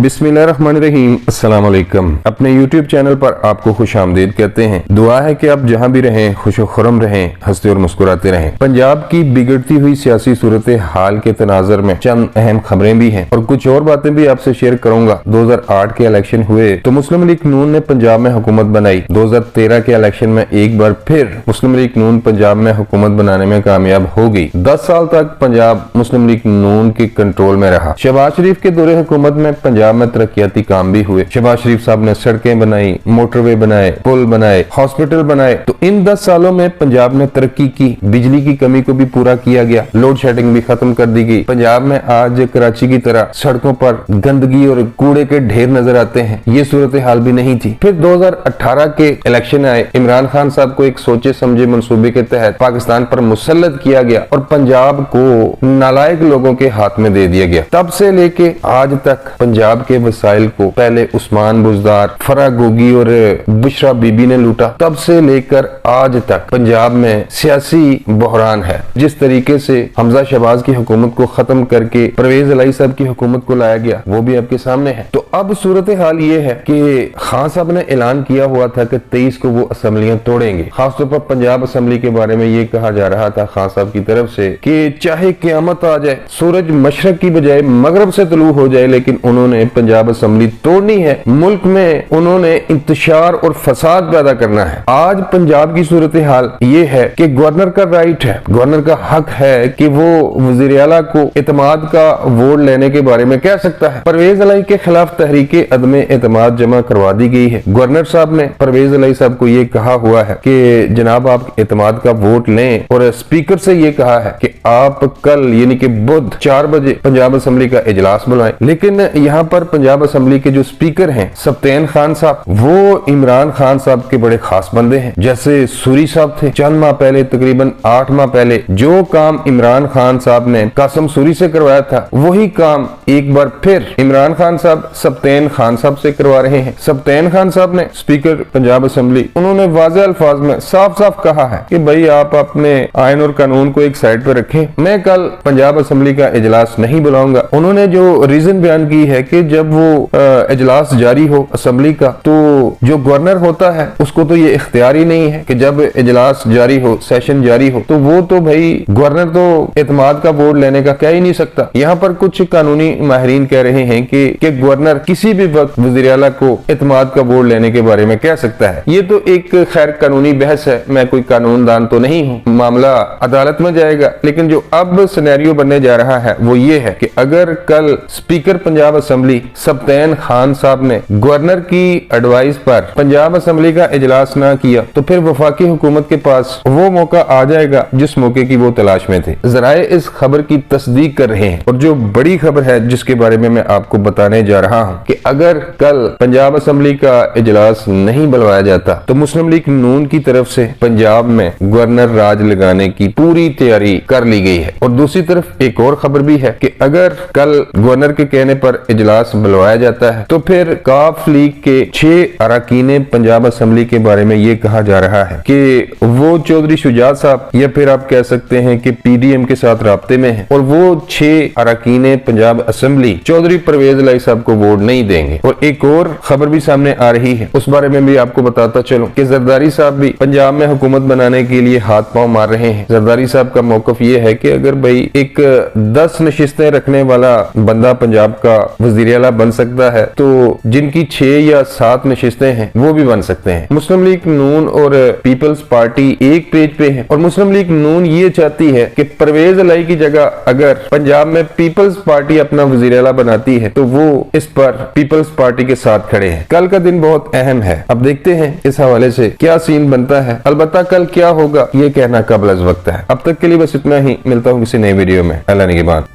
बिस्मिल्लाहिर्रहमानिर्रहीम। अस्सलाम वालेकुम। अपने YouTube चैनल पर आपको खुश आमदीद कहते हैं। दुआ है कि आप जहां भी रहें खुशो खुरम रहें, हंसते और मुस्कुराते रहें। पंजाब की बिगड़ती हुई सियासी सूरत हाल के तनाजर में चंद अहम खबरें भी हैं और कुछ और बातें भी आपसे शेयर करूंगा। 2008 के इलेक्शन हुए तो मुस्लिम लीग नून ने पंजाब में हुकूमत बनाई। 2013 के इलेक्शन में एक बार फिर मुस्लिम लीग नून पंजाब में हुकूमत बनाने में कामयाब हो गई। 10 साल तक पंजाब मुस्लिम लीग नून के कंट्रोल में रहा। शहबाज शरीफ के दौरे हुकूमत में पंजाब में तरक्याती काम भी हुए। शहबाज शरीफ साहब ने सड़कें बनाई, मोटरवे बनाए, पुल बनाए, हॉस्पिटल बनाए। तो इन 10 सालों में पंजाब ने तरक्की की। बिजली की कमी को भी पूरा किया गया, लोड शेडिंग भी खत्म कर दी गई। पंजाब में आज कराची की तरह सड़कों पर गंदगी और कूड़े के ढेर नजर आते हैं। ये सूरत हाल भी नहीं थी। फिर 2018 के इलेक्शन आए। इमरान खान साहब को एक सोचे समझे मंसूबे के तहत पाकिस्तान पर मुसल्लत किया गया और पंजाब को नालायक लोगों के हाथ में दे दिया गया। तब से लेके आज तक पंजाब के वसाइल को पहले उस्मान बुजदार, फरा गोगी और बुशरा बीबी ने लूटा। तब से लेकर आज तक पंजाब में सियासी बहरान है। जिस तरीके से हमजा शहबाज की हुकूमत को खत्म करके परवेज इलाही साहब की हुकूमत को लाया गया, वो भी आपके सामने है। तो अब सूरत हाल ये है कि खान साहब ने ऐलान किया हुआ था कि 23 को वो असेंबलियां तोड़ेंगे। खासतौर पर पंजाब असेंबली के बारे में ये कहा जा रहा था खान साहब की तरफ से कि चाहे क़यामत आ जाए, सूरज मशरक की बजाय मगरब से तुलू हो जाए, लेकिन उन्होंने पंजाब असेंबली तोड़नी है। मुल्क में उन्होंने इंतशार और फसाद पैदा करना है। आज पंजाब की सूरत हाल ये है कि गवर्नर का राइट है, गवर्नर का हक है कि वो वजीर आला को एतमाद का वोट लेने के बारे में कह सकता है। परवेज इलाही के खिलाफ तहरीके अदम एतमाद जमा करवा दी गई है। गवर्नर साहब ने परवेज इलाही साहब को ये कहा हुआ है कि जनाब आप एतमाद का वोट लें, और स्पीकर से ये कहा है कि आप कल यानी कि बुध 4 बजे पंजाब असेंबली का इजलास बुलाएं। लेकिन यहाँ पर पंजाब असेंबली के जो स्पीकर हैं सब्तैन खान साहब, वो इमरान खान साहब के बड़े खास बंदे हैं। जैसे सूरी साहब थे, चंद माह पहले, तकरीबन 8 माह पहले जो काम इमरान खान साहब ने कासिम सूरी से करवाया था, वही काम एक बार फिर इमरान खान साहब सब्तैन खान साहब से करवा रहे हैं। सब्तैन खान साहब ने स्पीकर पंजाब असेंबली, उन्होंने वाज़ेह अल्फाज में साफ साफ कहा है कि भाई आप अपने आइन और कानून को एक साइड पर रखें, मैं कल पंजाब असेंबली का इजलास नहीं बुलाऊंगा। उन्होंने जो रीजन बयान की है कि जब वो इजलास जारी हो असेंबली का, तो जो गवर्नर होता है उसको तो ये इख्तियार ही नहीं है कि जब इजलास जारी हो, सेशन जारी हो, तो वो तो भाई गवर्नर तो एतमाद का वोट लेने का कह ही नहीं सकता। यहाँ पर कुछ कानूनी माहिरीन कह रहे हैं कि गवर्नर किसी भी वक्त वज़ीर आला को एतमाद का वोट लेने के बारे में कह सकता है। ये तो एक खैर कानूनी बहस है, मैं कोई कानूनदान तो नहीं हूँ, मामला अदालत में जाएगा। लेकिन जो अब सिनेरियो बनने जा रहा है वो ये है कि अगर कल स्पीकर पंजाब असेंबली सब्तैन खान साहब ने गवर्नर की एडवाइस पर पंजाब असेंबली का इजलास ना किया, तो फिर वफाकी हुकूमत के पास वो मौका आ जाएगा जिस मौके की वो तलाश में थे। ज़राए इस खबर की तस्दीक कर रहे हैं। और जो बड़ी खबर है जिसके बारे में मैं आपको बताने जा रहा हूँ कि अगर कल पंजाब असेंबली का इजलास नहीं बुलवाया जाता तो मुस्लिम लीग नून की तरफ से पंजाब में गवर्नर राज लगाने की पूरी तैयारी कर ली गई है। और दूसरी तरफ एक और खबर भी है कि अगर कल गवर्नर के कहने पर इजलास बुलवाया जाता है तो फिर काफ लीग के 6 अरकाने पंजाब असेंबली के बारे में ये कहा जा रहा है कि वो चौधरी शुजात साहब, या फिर आप कह सकते हैं कि पीडीएम के साथ राब्ते में है, और वो 6 अरकाने पंजाब असेंबली चौधरी परवेज इलाही साहब को वोट नहीं देंगे। और एक और खबर भी सामने आ रही है, उस बारे में भी आपको बताता चलूं कि जरदारी साहब भी पंजाब में हुकूमत बनाने के लिए हाथ पांव मार रहे हैं। जरदारी साहब का मौकफ ये है कि अगर भाई एक 10 नशिस्तें रखने वाला बंदा पंजाब का वज़ीर आला बन सकता है, तो जिनकी 6 या 7 नशिस्तें हैं वो भी बन सकते हैं। मुस्लिम लीग नून और पीपल्स पार्टी एक पेज पे है, और मुस्लिम लीग नून ये चाहती है कि परवेज इलाही की जगह अगर पंजाब में पीपल्स पार्टी अपना वज़ीर आला बनाती है तो वो इस पर पीपल्स पार्टी के साथ खड़े हैं। कल का दिन बहुत अहम है, अब देखते हैं इस हवाले से क्या सीन बनता है। अलबत्ता कल क्या होगा ये कहना कबल अज़ वक्त है। अब तक के लिए बस इतना ही, मिलता हूँ किसी नई वीडियो में। अल्लाह निगहबान।